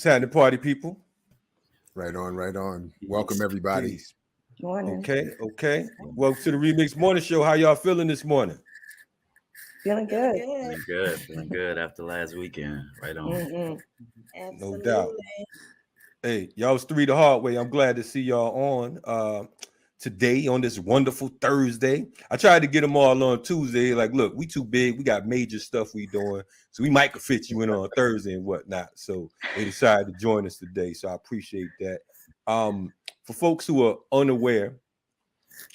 What's happening, party people? Right on, right on. Welcome, Peace, everybody. peace. Morning. Okay. Welcome to the Remix Morning Show. How y'all feeling this morning? Feeling good. Feeling good after last weekend. Right on. Mm-hmm. No doubt. Hey, y'all was three the hard way. I'm glad to see y'all on today on this wonderful Thursday. I tried to get them all on Tuesday. Like, look, we too big. We got major stuff we doing. So we might could fit you in on Thursday and whatnot. So they decided to join us today. So I appreciate that. For folks who are unaware,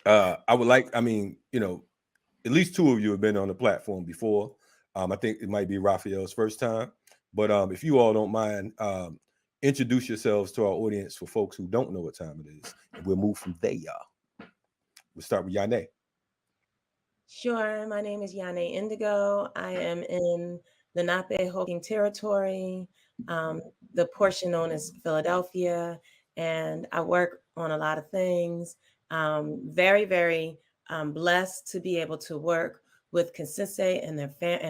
I would like, at least two of you have been on the platform before. I think it might be Rafael's first time. But if you all don't mind, introduce yourselves to our audience for folks who don't know what time it is. And we'll move from there, y'all. We'll start with YahNe. Sure. My name is YahNe Ndgo. I am in the Nape-Hoking territory, the portion known as Philadelphia, and I work on a lot of things. Very, very blessed to be able to work with Ksisay and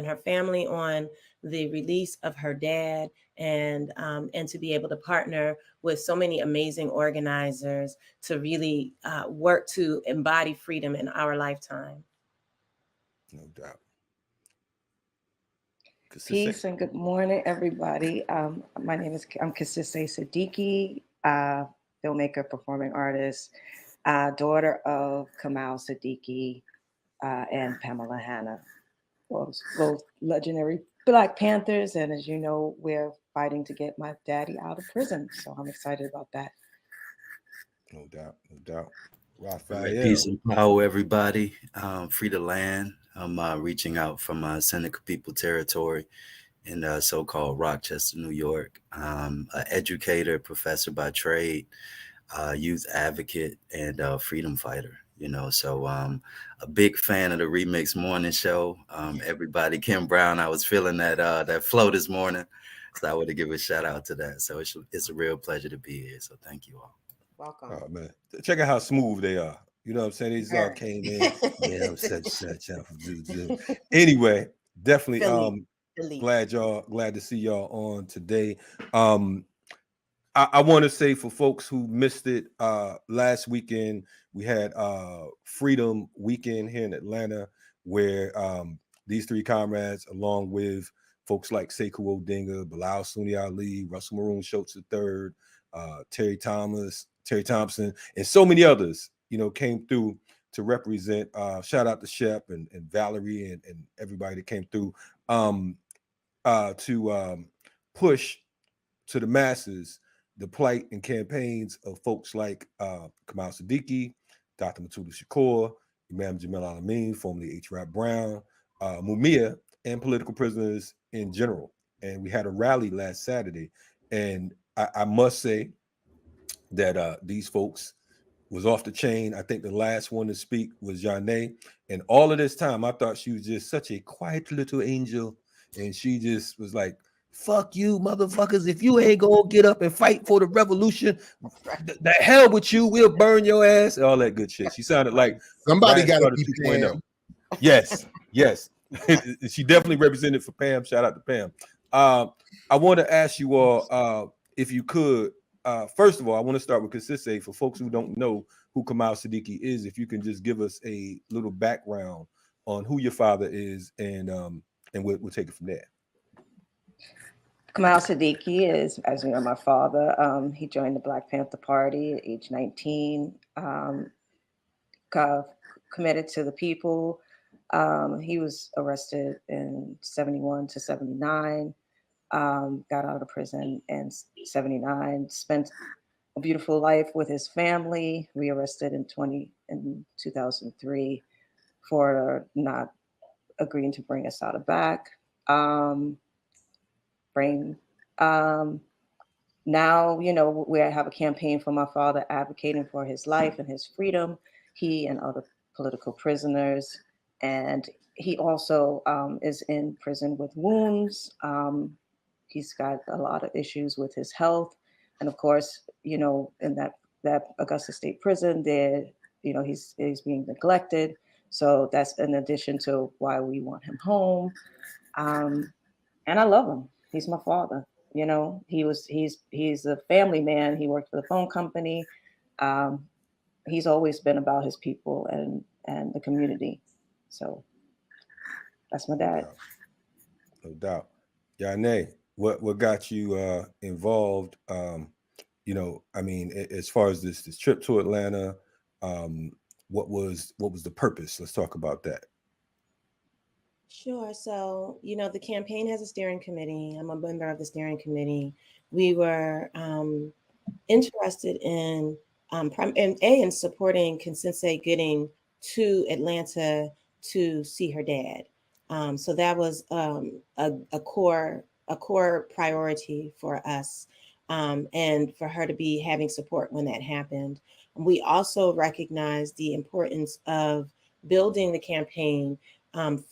her family on the release of her dad, and to be able to partner with so many amazing organizers to really work to embody freedom in our lifetime. No doubt. Peace and good morning, everybody. My name is Ksisay Sadiki, filmmaker, performing artist, daughter of Kamal Sadiki and Pamela Hanna, both legendary Black Panthers. And as you know, we're fighting to get my daddy out of prison. So I'm excited about that. No doubt. Rafael. Peace and power, everybody. Free the land. I'm reaching out from Seneca People territory in so-called Rochester, New York. An educator, professor by trade, youth advocate, and freedom fighter. So a big fan of the Remix Morning Show. Everybody, Kim Brown, I was feeling that flow this morning, so I want to give a shout out to that. So it's a real pleasure to be here. So thank you all. Welcome. Oh man, check out how smooth they are. You know what I'm saying? These all came in. Yeah, such. Anyway, definitely glad to see y'all on today. I want to say for folks who missed it, last weekend we had Freedom Weekend here in Atlanta, where these three comrades, along with folks like Sekou Odinga, Bilal Sunni Ali, Russell Maroon Schultz III, Terry Thompson, and so many others, came through to represent. Shout out to Shep and Valerie and everybody that came through to push to the masses the plight and campaigns of folks like Kamal Sadiki, Dr. Mutulu Shakur, Imam Jamil Al-Amin, formerly H. Rap Brown, Mumia, and political prisoners in general. And we had a rally last Saturday. And I must say that these folks was off the chain. I think the last one to speak was YahNe. And all of this time, I thought she was just such a quiet little angel. And she just was like, fuck you, motherfuckers. If you ain't gonna get up and fight for the revolution, the hell with you. We'll burn your ass. All that good shit. She sounded like somebody got to be Pam. Yes. She definitely represented for Pam. Shout out to Pam. I want to ask you all, if you could, first of all, I want to start with Ksisay. For folks who don't know who Kamal Sadiki is, if you can just give us a little background on who your father is, and we'll take it from there. Kamal Sadiki is, as you know, my father. He joined the Black Panther Party at age 19, committed to the people. He was arrested in 71 to 79, got out of prison in 79, spent a beautiful life with his family, rearrested in 2003 for not agreeing to bring Assata back. Now, we have a campaign for my father advocating for his life and his freedom, he and other political prisoners. And he also is in prison with wounds. He's got a lot of issues with his health. And of course, in that Augusta State Prison there, he's being neglected. So that's in addition to why we want him home. And I love him. He's my father. You know, he's a family man. He worked for the phone company. He's always been about his people and the community. So that's my No dad. doubt. No doubt. YahNe, what got you involved? You know, I mean, as far as this trip to Atlanta, um, what was the purpose? Let's talk about that. Sure. So, the campaign has a steering committee. I'm a member of the steering committee. We were interested in in supporting Ksisay getting to Atlanta to see her dad. So that was a core priority for us, and for her to be having support when that happened. We also recognized the importance of building the campaign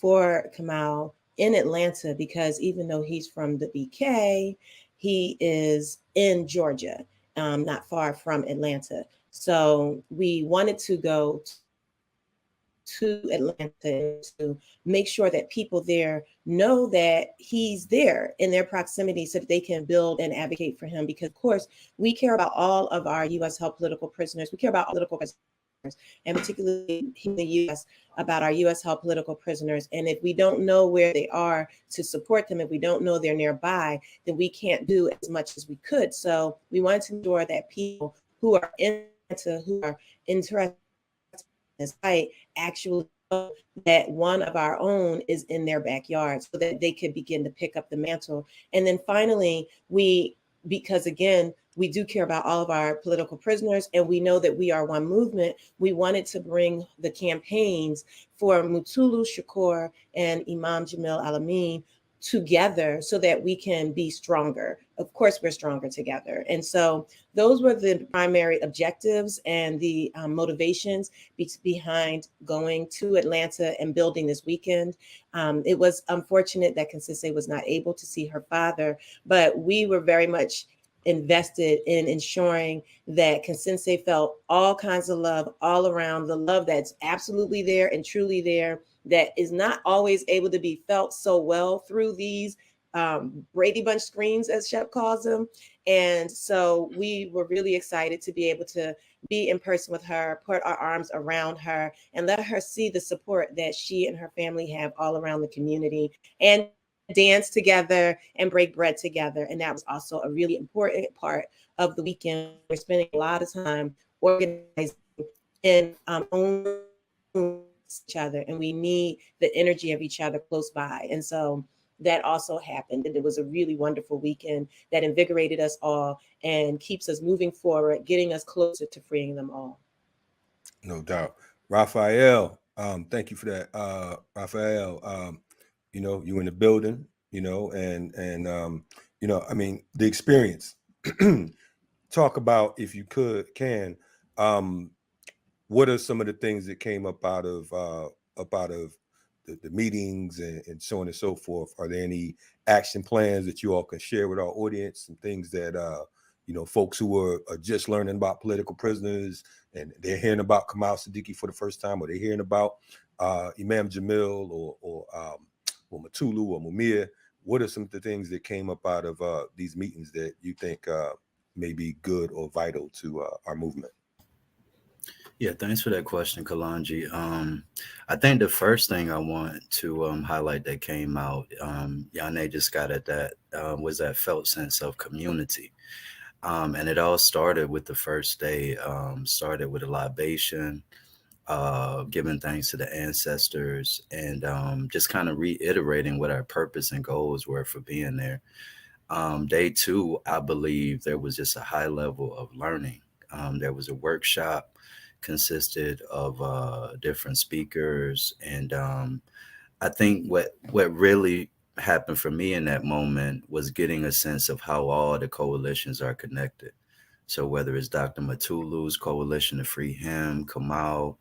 for Kamal in Atlanta, because even though he's from the BK, he is in Georgia, not far from Atlanta. So we wanted to go to Atlanta to make sure that people there know that he's there in their proximity so that they can build and advocate for him. Because, of course, we care about all of our U.S. held political prisoners. We care about political prisoners, and particularly in the U.S., about our U.S. held political prisoners. And if we don't know where they are to support them, if we don't know they're nearby, then we can't do as much as we could. So we wanted to ensure that people who are interested in this fight actually know that one of our own is in their backyard, so that they could begin to pick up the mantle. And then finally, because again, we do care about all of our political prisoners, and we know that we are one movement. We wanted to bring the campaigns for Mutulu Shakur and Imam Jamil Al-Amin together so that we can be stronger. Of course, we're stronger together. And so those were the primary objectives and the motivations behind going to Atlanta and building this weekend. It was unfortunate that Ksisay was not able to see her father, but we were very much invested in ensuring that Ksisay felt all kinds of love all around, the love that's absolutely there and truly there, that is not always able to be felt so well through these Brady Bunch screens, as Shep calls them. And so we were really excited to be able to be in person with her, put our arms around her, and let her see the support that she and her family have all around the community, and dance together and break bread together. And that was also a really important part of the weekend. We're spending a lot of time organizing and each other, and we need the energy of each other close by. And so that also happened, and it was a really wonderful weekend that invigorated us all and keeps us moving forward, getting us closer to freeing them all. No doubt. Rafael, thank you for that. Rafael, you know, you in the building, you know, and you know, I mean, the experience. Talk about, if you can, what are some of the things that came up out of the meetings and so on and so forth? Are there any action plans that you all can share with our audience, some things that you know, folks who are just learning about political prisoners and they're hearing about Kamal Sadiki for the first time, or they're hearing about Imam Jamil or Mutulu or Mumia? What are some of the things that came up out of these meetings that you think may be good or vital to our movement? Yeah, thanks for that question, Kalanji. I think the first thing I want to highlight that came out, YahNe just got at that, was that felt sense of community. And it all started with the first day, started with a libation, giving thanks to the ancestors, and just kind of reiterating what our purpose and goals were for being there. Day two, I believe there was just a high level of learning. There was a workshop consisted of different speakers, and I think what really happened for me in that moment was getting a sense of how all the coalitions are connected. So whether it's Dr. Matulu's coalition to free him, Kamal,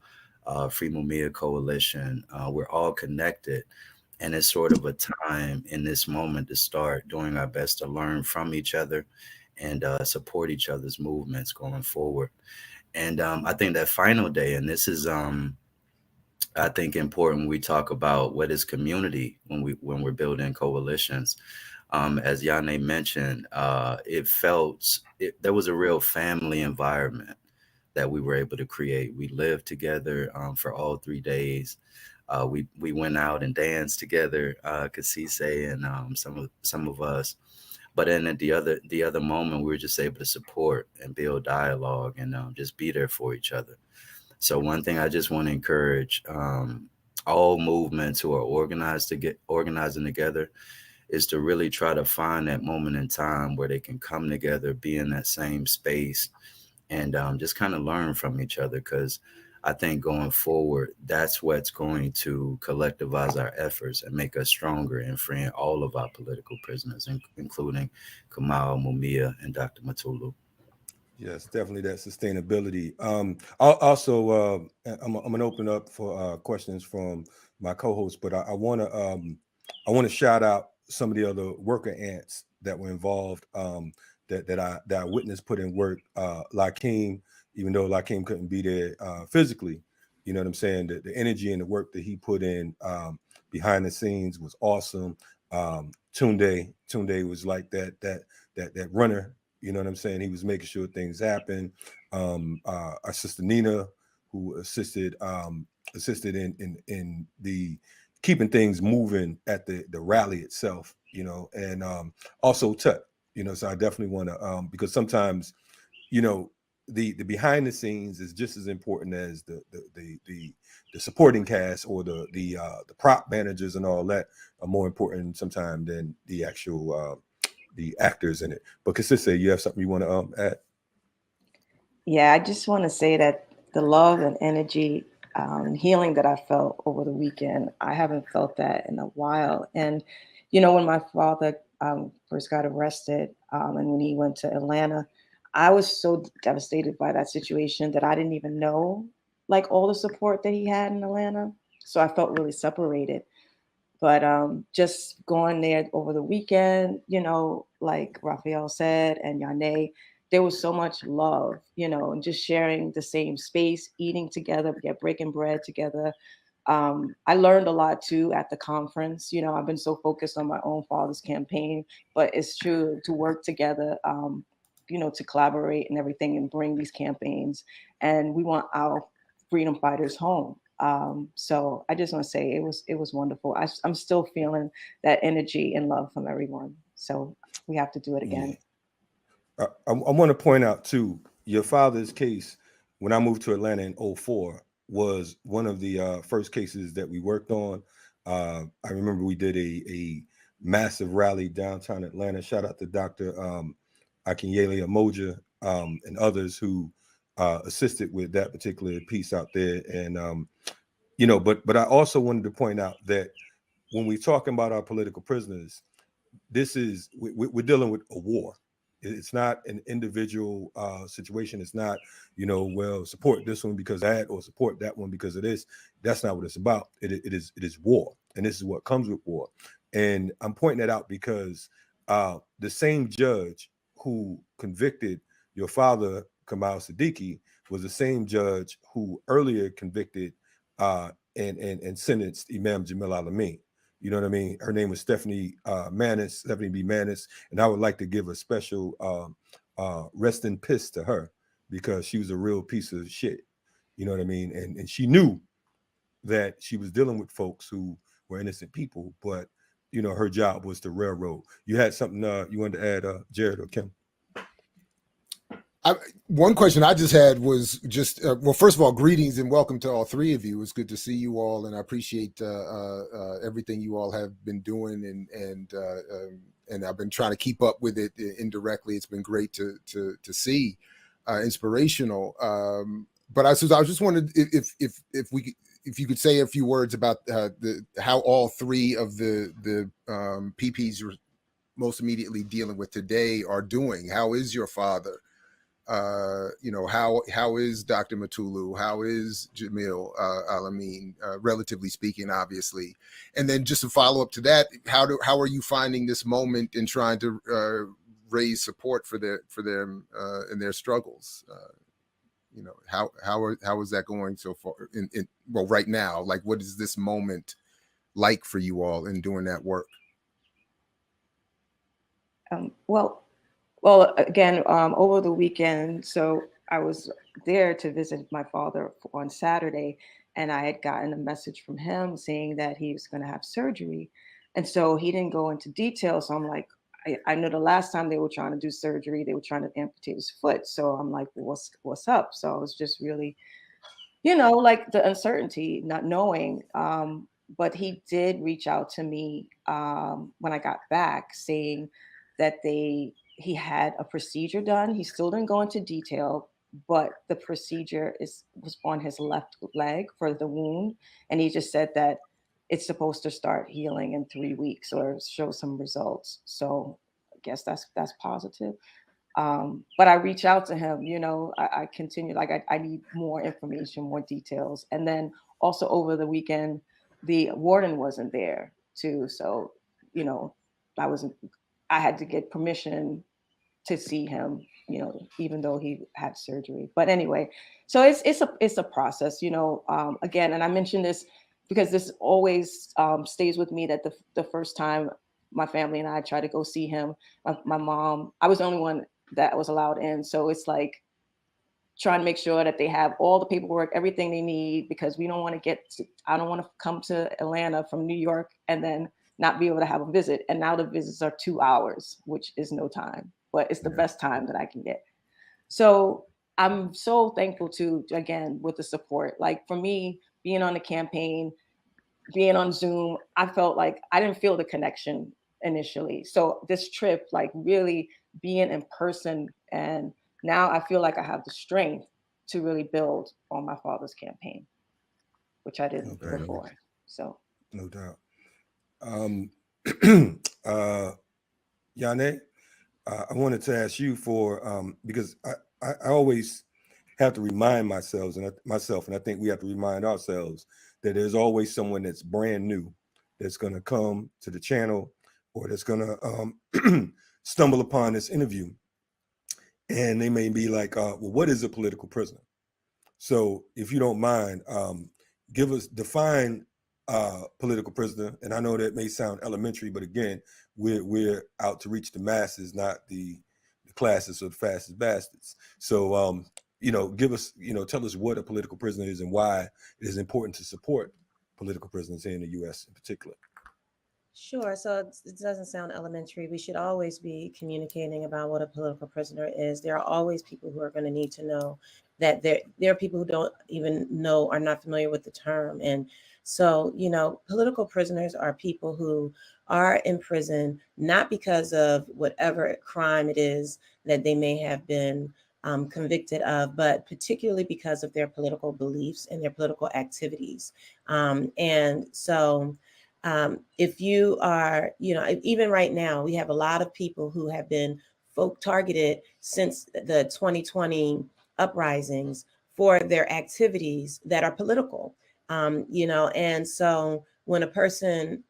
Free Mumia coalition, we're all connected. And it's sort of a time in this moment to start doing our best to learn from each other and support each other's movements going forward. And I think that final day, and this is, I think, important. We talk about what is community when we're building coalitions. As YahNe mentioned, there was a real family environment that we were able to create. We lived together for all 3 days. We went out and danced together, Ksisay and some of us. But then at the other moment, we were just able to support and build dialogue and just be there for each other. So one thing I just want to encourage all movements who are organizing together is to really try to find that moment in time where they can come together, be in that same space, and just kind of learn from each other. Because I think going forward, that's what's going to collectivize our efforts and make us stronger in freeing all of our political prisoners, including Kamal, Mumia, and Dr. Mutulu. Yes, definitely that sustainability. I'm gonna open up for questions from my co-host, but I want to shout out some of the other worker ants that were involved, that I witnessed put in work. Lakeem, even though Lakeem couldn't be there physically, you know what I'm saying. The energy and the work that he put in behind the scenes was awesome. Tunde was like that runner. You know what I'm saying? He was making sure things happen. Our sister Nina, who assisted in the keeping things moving at the rally itself, you know, and also Tut, you know. So I definitely want to because sometimes, you know, the behind the scenes is just as important as the supporting cast, or the prop managers and all that are more important sometimes than the actual the actors in it. But Ksisay, you have something you want to add? Yeah, I just want to say that the love and energy and healing that I felt over the weekend, I haven't felt that in a while. And, you know, when my father first got arrested and when he went to Atlanta, I was so devastated by that situation that I didn't even know like all the support that he had in Atlanta. So I felt really separated. But just going there over the weekend, you know, like Rafael said and YahNe, there was so much love, you know, and just sharing the same space, eating together, breaking bread together. I learned a lot too at the conference. You know, I've been so focused on my own father's campaign, but it's true to work together, you know, to collaborate and everything and bring these campaigns. And we want our freedom fighters home. So I just want to say it was wonderful. I'm still feeling that energy and love from everyone. So we have to do it again. Yeah. I want to point out too, your father's case when I moved to Atlanta in 2004 was one of the first cases that we worked on. I remember we did a massive rally downtown Atlanta. Shout out to Dr. Akinyele Amoja and others who assisted with that particular piece out there. And you know, but I also wanted to point out that when we're talking about our political prisoners, this is we're dealing with a war. It's not an individual situation. It's not, you know, well, support this one because of that or support that one because of this. That's not what it's about. It is war, and this is what comes with war. And I'm pointing that out because the same judge who convicted your father, Kamal Sadiki, was the same judge who earlier convicted and sentenced Imam Jamil Alameen. You know what I mean? Her name was Stephanie B. Manis, and I would like to give a special rest in piss to her because she was a real piece of shit. You know what I mean? And she knew that she was dealing with folks who were innocent people, but you know her job was to railroad. You had something you wanted to add, Jared or Kim? One question I just had was just, well, first of all, greetings and welcome to all three of you. It's good to see you all, and I appreciate everything you all have been doing, and I've been trying to keep up with it indirectly. It's been great to see, inspirational. But I just wondered if you could say a few words about how all three of the PPs you're most immediately dealing with today are doing. How is your father? You know, how is Dr. Mutulu? How is Jamil Alameen, relatively speaking, obviously? And then just a follow up to that, how are you finding this moment in trying to raise support for them in their struggles? You know, how is that going so far? Well, right now, like, what is this moment like for you all in doing that work? Well, again, over the weekend, so I was there to visit my father on Saturday, and I had gotten a message from him saying that he was going to have surgery. And so he didn't go into detail. So I'm like, I know the last time they were trying to do surgery, they were trying to amputate his foot. So I'm like, well, what's up? So I was just really, like the uncertainty, not knowing. But he did reach out to me when I got back, saying that he had a procedure done. He still didn't go into detail, but the procedure was on his left leg for the wound, and he just said that it's supposed to start healing in 3 weeks or show some results. So I guess that's positive. But I reach out to him, I continue, like I need more information, more details. And then also over the weekend, the warden wasn't there too. So, you know, I had to get permission to see him, even though he had surgery. But anyway, so it's a process, again, and I mentioned this because this always stays with me, that the first time my family and I tried to go see him, my mom, I was the only one that was allowed in. So it's like trying to make sure that they have all the paperwork, everything they need, because I don't want to come to Atlanta from New York and then not be able to have a visit. And now the visits are 2 hours, which is no time, but it's the best time that I can get. So I'm so thankful again, with the support. Like for me, being on the campaign, being on Zoom, I felt like I didn't feel the connection initially. So this trip, like really being in person, and now I feel like I have the strength to really build on my father's campaign, which I didn't before. So no doubt. YahNe, I wanted to ask you for because I always have to remind myself, and I think we have to remind ourselves that there's always someone that's brand new that's going to come to the channel, or that's going to stumble upon this interview, and they may be like, well, what is a political prisoner? So if you don't mind, define political prisoner. And I know that may sound elementary, but again, we're out to reach the masses, not the classes or the fastest bastards. So tell us what a political prisoner is and why it is important to support political prisoners here in the U.S. in particular. Sure. So it doesn't sound elementary. We should always be communicating about what a political prisoner is. There are always people who are going to need to know that there are people who don't even know, are not familiar with the term. And so, political prisoners are people who are in prison, not because of whatever crime it is that they may have been convicted of, but particularly because of their political beliefs and their political activities. And so, if you are, even right now, we have a lot of people who have been targeted since the 2020 uprisings for their activities that are political, and so when a person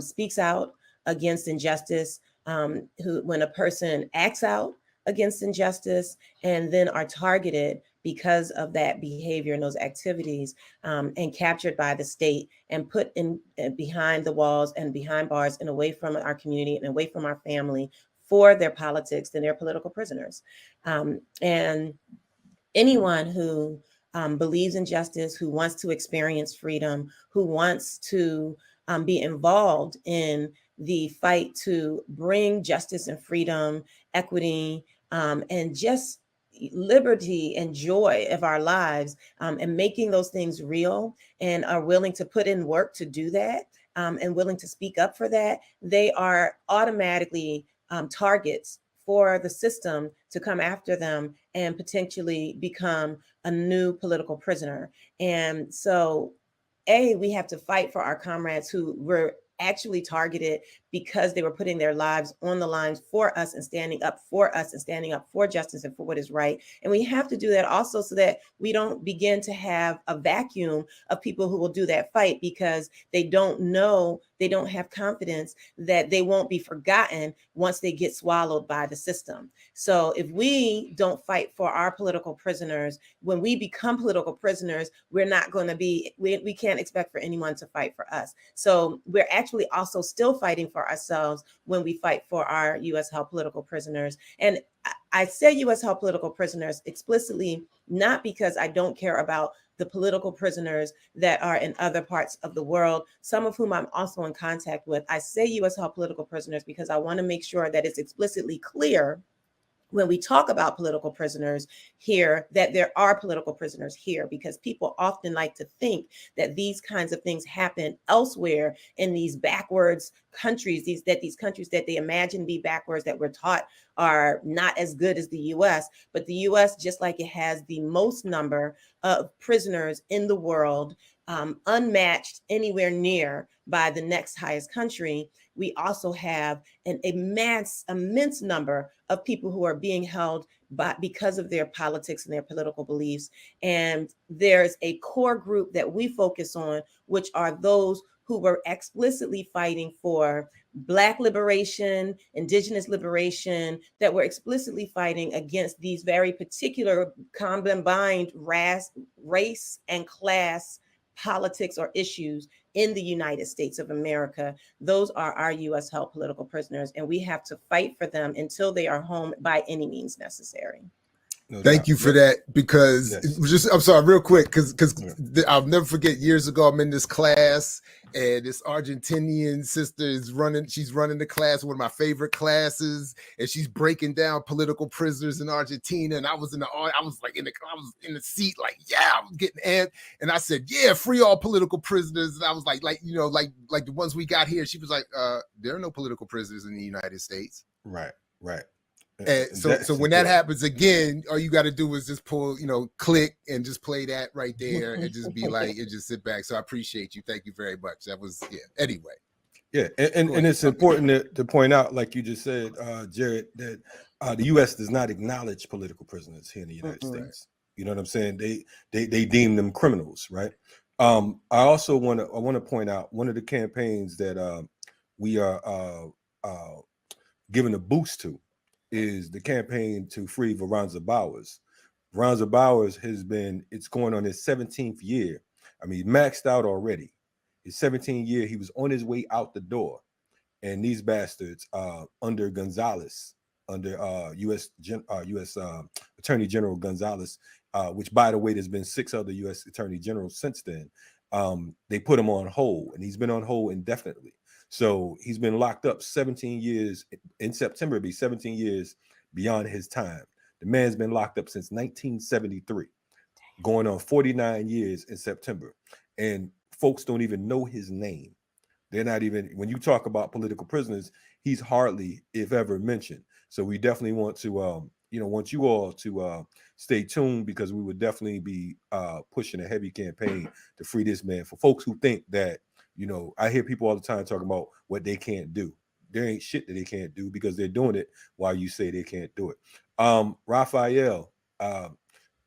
speaks out against injustice, when a person acts out against injustice and then are targeted because of that behavior and those activities, and captured by the state and put in behind the walls and behind bars and away from our community and away from our family for their politics, then they're political prisoners. And anyone who believes in justice, who wants to experience freedom, who wants to be involved in the fight to bring justice and freedom, equity, and just liberty and joy of our lives, and making those things real, and are willing to put in work to do that, and willing to speak up for that, they are automatically targets for the system to come after them and potentially become a new political prisoner. And so, we have to fight for our comrades who were actually targeted because they were putting their lives on the lines for us and standing up for us and standing up for justice and for what is right. And we have to do that also so that we don't begin to have a vacuum of people who will do that fight because they don't know, they don't have confidence that they won't be forgotten once they get swallowed by the system. So if we don't fight for our political prisoners, when we become political prisoners, we're not going to be, we can't expect for anyone to fight for us. So we're actually also still fighting for for ourselves when we fight for our U.S. held political prisoners. And I say U.S. held political prisoners explicitly, not because I don't care about the political prisoners that are in other parts of the world, some of whom I'm also in contact with. I say U.S. held political prisoners because I want to make sure that it's explicitly clear when we talk about political prisoners here, that there are political prisoners here, because people often like to think that these kinds of things happen elsewhere in these backwards countries, these countries that they imagine to be backwards, that we're taught are not as good as the US. But the US, just like it has the most number of prisoners in the world, unmatched anywhere near by the next highest country, we also have an immense number of people who are being held because of their politics and their political beliefs. And there's a core group that we focus on, which are those who were explicitly fighting for Black liberation, Indigenous liberation, that were explicitly fighting against these very particular combined race and class politics or issues in the United States of America. Those are our U.S. held political prisoners, and we have to fight for them until they are home by any means necessary. No Thank doubt. you for that, because Yes. I'm sorry, real quick, because I'll never forget, years ago, I'm in this class and this Argentinian sister she's running the class, one of my favorite classes, and she's breaking down political prisoners in Argentina. And I was in the seat, like, yeah, I was getting amped. And I said, yeah, free all political prisoners. And I was like the ones we got here. She was like, there are no political prisoners in the United States. Right. And so when that happens again, all you got to do is just pull, click and just play that right there and just be like, and just sit back. So I appreciate you. Thank you very much. That was, anyway. Yeah. And it's important to point out, like you just said, Jared, that the U.S. does not acknowledge political prisoners here in the United States. You know what I'm saying? They deem them criminals, right? I also want to point out one of the campaigns that we are giving a boost to is the campaign to free Veronza Bowers. Veronza Bowers it's going on his 17th year. I mean, maxed out already. His 17th year, he was on his way out the door. And these bastards, under Gonzalez, under U.S. Attorney General Gonzalez, which, by the way, there's been 6 other U.S. Attorney Generals since then, they put him on hold, and he's been on hold indefinitely. So he's been locked up 17 years. In September, it'll be 17 years beyond his time. The man's been locked up since 1973, going on 49 years in September. And folks don't even know his name. They're not even, when you talk about political prisoners, he's hardly, if ever, mentioned. So we definitely want to, want you all to stay tuned, because we would definitely be pushing a heavy campaign to free this man. For folks who think that, I hear people all the time talking about what they can't do. There ain't shit that they can't do, because they're doing it while you say they can't do it. Rafael,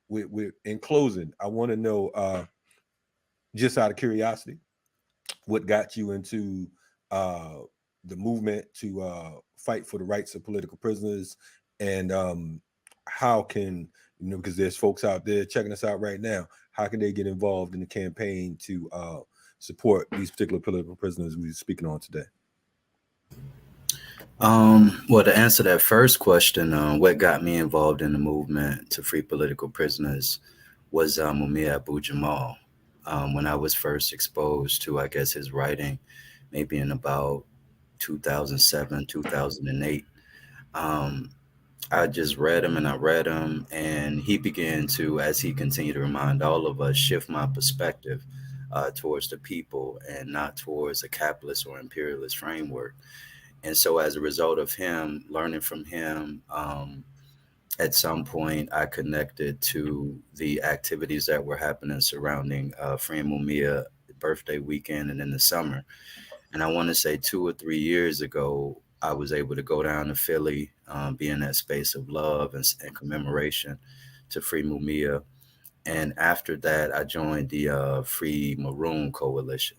in closing, I want to know, just out of curiosity, what got you into the movement to fight for the rights of political prisoners, and how can, because there's folks out there checking us out right now, how can they get involved in the campaign to support these particular political prisoners we're speaking on today? Well, to answer that first question, what got me involved in the movement to free political prisoners was Mumia Abu-Jamal. When I was first exposed to, I guess, his writing, maybe in about 2007, 2008, I just read him, and he began to, as he continued to remind all of us, shift my perspective towards the people and not towards a capitalist or imperialist framework. And so as a result of him, learning from him, at some point I connected to the activities that were happening surrounding friend Mumia birthday weekend and in the summer. And I want to say 2 or 3 years ago, I was able to go down to Philly, be in that space of love and commemoration to free Mumia. And after that, I joined the Free Maroon Coalition.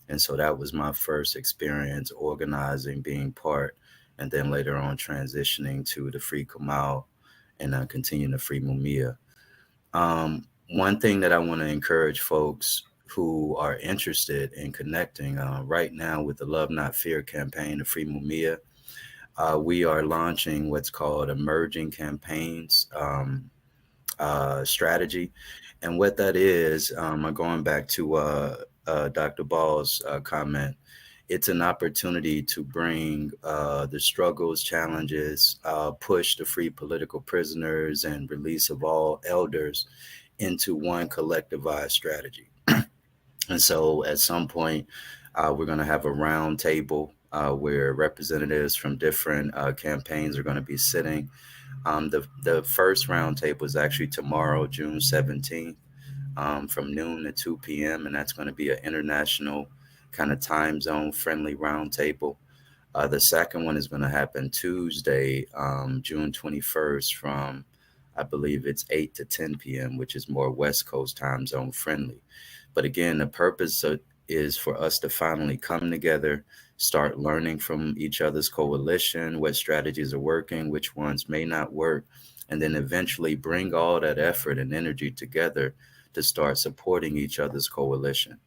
And so that was my first experience organizing, being part, and then later on transitioning to the Free Kamal and continuing to free Mumia. One thing that I want to encourage folks who are interested in connecting right now with the Love Not Fear campaign to free Mumia. We are launching what's called Emerging Campaigns strategy. And what that is, going back to Dr. Ball's comment, it's an opportunity to bring the struggles, challenges, push to free political prisoners and release of all elders into one collectivized strategy. And so at some point, we're going to have a round table where representatives from different campaigns are going to be sitting. The first round table is actually tomorrow, June 17th, from noon to 2 p.m. And that's going to be an international kind of time zone friendly round table. The second one is going to happen Tuesday, June 21st from, I believe it's 8 to 10 p.m., which is more West Coast time zone friendly. But again, the purpose is for us to finally come together, start learning from each other's coalition, what strategies are working, which ones may not work, and then eventually bring all that effort and energy together to start supporting each other's coalition.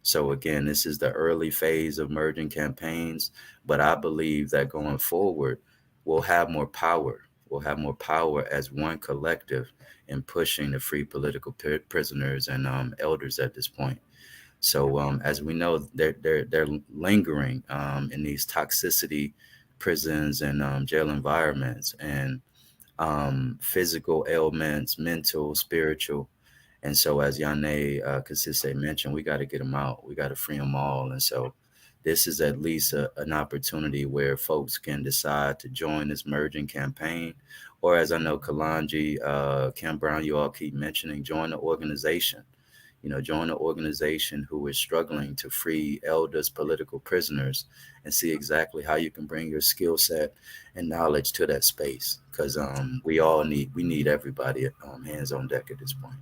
So again, this is the early phase of merging campaigns, but I believe that going forward, we'll have more power. We'll have more power as one collective in pushing the free political prisoners and elders at this point. So as we know, they're lingering in these toxicity prisons and jail environments, and physical ailments, mental, spiritual. And so as YahNe Ksisay mentioned, we got to get them out. We got to free them all. And so this is at least an opportunity where folks can decide to join this merging campaign. Or as I know, Kalanji, Kim Brown, you all keep mentioning, join the organization. Join an organization who is struggling to free elders, political prisoners, and see exactly how you can bring your skill set and knowledge to that space. Because we need everybody hands on deck at this point.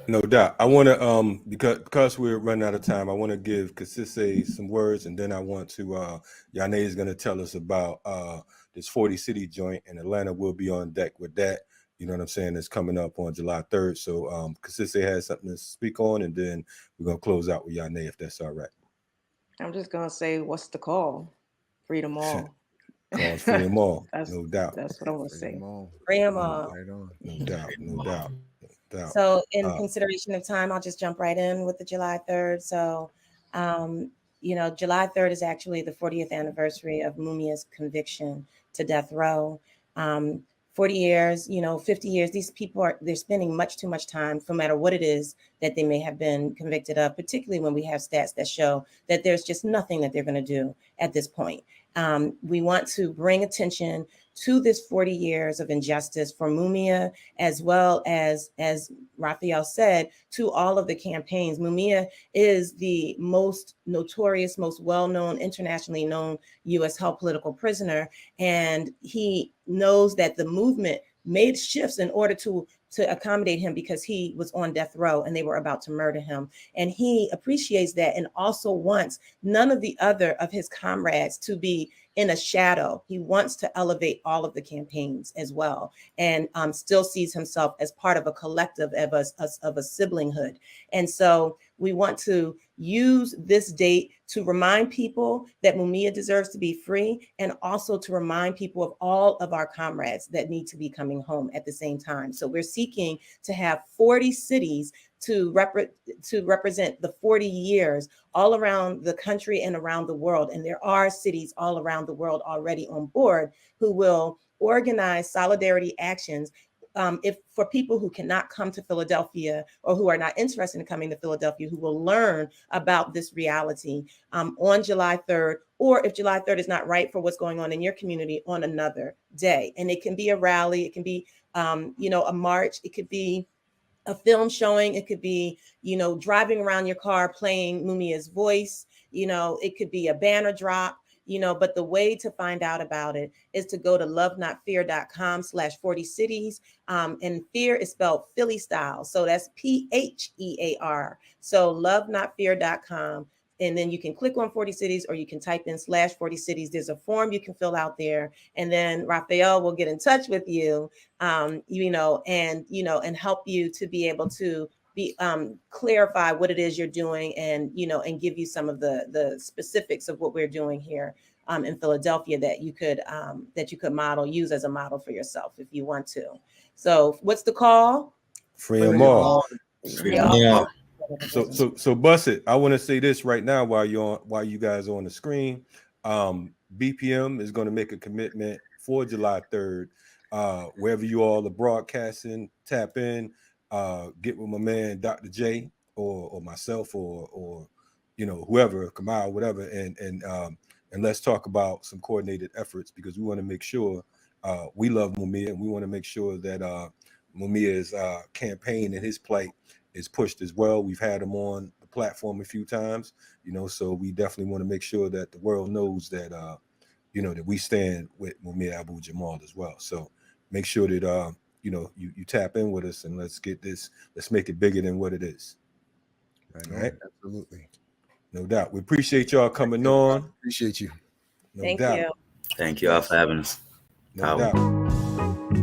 No doubt. I want to because we're running out of time, I want to give Ksisay some words, and then I want to YahNe is going to tell us about this 40 city joint, and Atlanta will be on deck with that. You know what I'm saying? It's coming up on July 3rd. So Ksisay has something to speak on, and then we're going to close out with YahNe, if that's all right. I'm just going to say, what's the call? Freedom all. Call free them all. That's, no doubt. That's what I want to say. Free them all. Right on. No doubt. No doubt. No doubt. So in consideration of time, I'll just jump right in with the July 3rd. So, July 3rd is actually the 40th anniversary of Mumia's conviction to death row. 40 years, 50 years, these people they're spending much too much time, no matter what it is that they may have been convicted of, particularly when we have stats that show that there's just nothing that they're going to do at this point. We want to bring attention to this 40 years of injustice for Mumia, as well as Rafael said, to all of the campaigns. Mumia is the most notorious, most well-known, internationally known U.S. held political prisoner, and he knows that the movement made shifts in order to accommodate him because he was on death row and they were about to murder him. And he appreciates that and also wants none of the other of his comrades to be in a shadow. He wants to elevate all of the campaigns as well, and still sees himself as part of a collective of a siblinghood. And so we want to use this date to remind people that Mumia deserves to be free, and also to remind people of all of our comrades that need to be coming home at the same time. So we're seeking to have 40 cities to represent the 40 years all around the country and around the world. And there are cities all around the world already on board who will organize solidarity actions if for people who cannot come to Philadelphia or who are not interested in coming to Philadelphia, who will learn about this reality on July 3rd, or if July 3rd is not right for what's going on in your community, on another day. And it can be a rally, it can be, a march, it could be a film showing, it could be, driving around your car playing Mumia's voice, it could be a banner drop. But the way to find out about it is to go to lovenotfear.com/40 cities. And fear is spelled Philly style. So that's PHEAR. So lovenotfear.com. And then you can click on 40 cities, or you can type in /40 cities. There's a form you can fill out there. And then Rafael will get in touch with you, and help you to be able to clarify what it is you're doing, and and give you some of the specifics of what we're doing here in Philadelphia that you could use as a model for yourself if you want to. So what's the call? Free them all. Yeah. So bust it. I want to say this right now while you guys are on the screen. BPM is going to make a commitment for July 3rd. Wherever you all are broadcasting, tap in, get with my man Dr. J or myself or whoever, Kamal, whatever, and let's talk about some coordinated efforts, because we want to make sure we love Mumia, and we want to make sure that Mumia's campaign and his plight is pushed as well. We've had him on the platform a few times, so we definitely want to make sure that the world knows that that we stand with Mumia Abu Jamal as well. So make sure that you tap in with us, and let's make it bigger than what it is. All right. Absolutely. No doubt. We appreciate y'all coming on. Appreciate you. No Thank doubt. you. Thank you all for having us. No doubt.